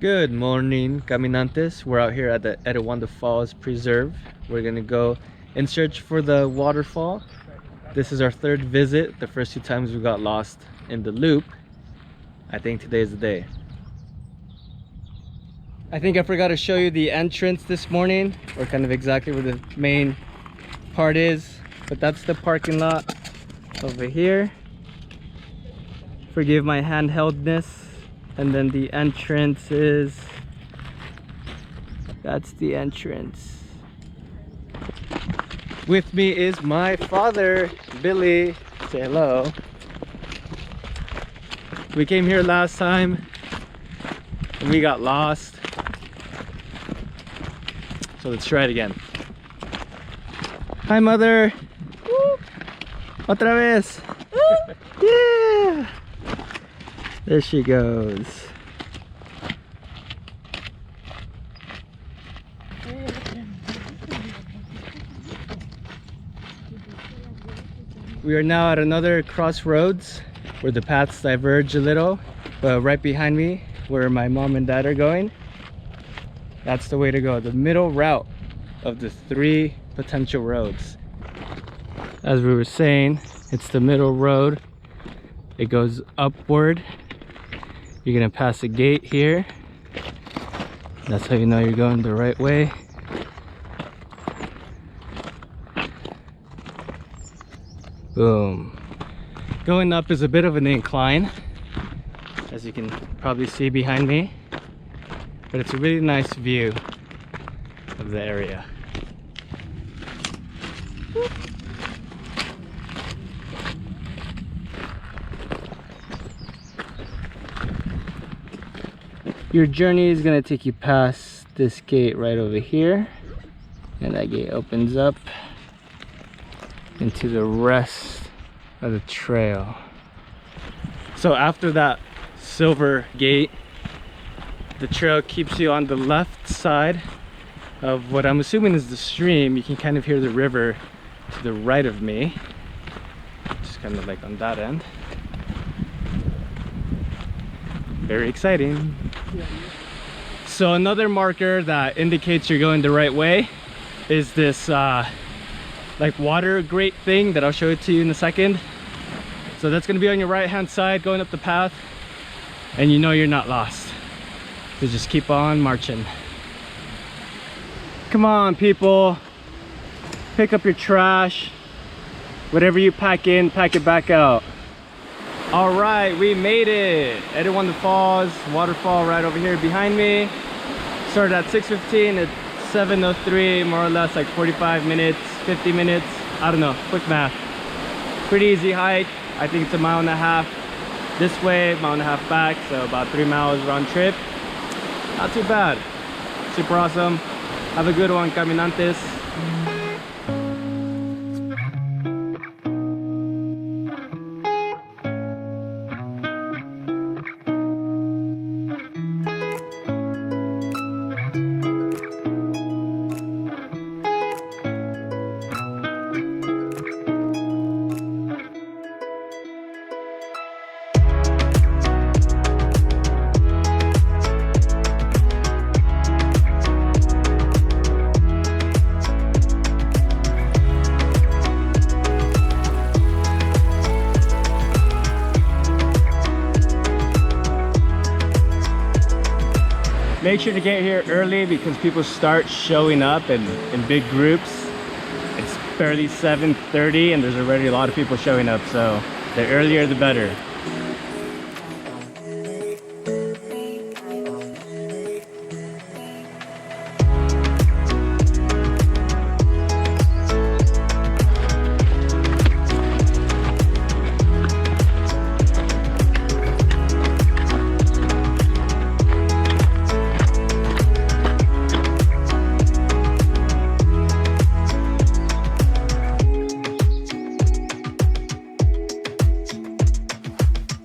Good morning, caminantes. We're out here at the Etiwanda Falls Preserve. We're gonna go and search for the waterfall. This is our third visit. The first two times we got lost in the loop. I think today is the day. I think I forgot to show you the entrance this morning, or kind of exactly where the main part is, but that's the parking lot over here. Forgive my handheldness. And then the entrance is, that's the entrance. With me is my father, Billy. Say hello. We came here last time and we got lost. So let's try it again. Hi, mother. Woo. Otra vez. Woo. Yeah. There she goes. We are now at another crossroads where the paths diverge a little, but right behind me where my mom and dad are going, that's the way to go, the middle route of the three potential roads. As we were saying, it's the middle road. It goes upward. You're gonna pass a gate here. That's how you know you're going the right way. Boom. Going up is a bit of an incline, as you can probably see behind me, but it's a really nice view of the area. Your journey is going to take you past this gate right over here, and that gate opens up into the rest of the trail. So after that silver gate, the trail keeps you on the left side of what I'm assuming is the stream. You can kind of hear the river to the right of me, just kind of like on that end. Very exciting. So another marker that indicates you're going the right way is this like water grate thing that I'll show it to you in a second. So that's going to be on your right hand side going up the path, and you know you're not lost. So just keep on marching. Come on, people, pick up your trash. Whatever you pack in, pack it back out. All right, we made it. Etiwanda Falls, waterfall right over here behind me. Started at 6:15, it's 7:03, more or less like 45 minutes, 50 minutes. I don't know, quick math. Pretty easy hike. I think it's 1.5 miles this way, 1.5 miles back, so about 3 miles round trip. Not too bad. Super awesome. Have a good one, caminantes. Make sure to get here early because people start showing up in big groups. It's barely 7:30 and there's already a lot of people showing up, so the earlier the better.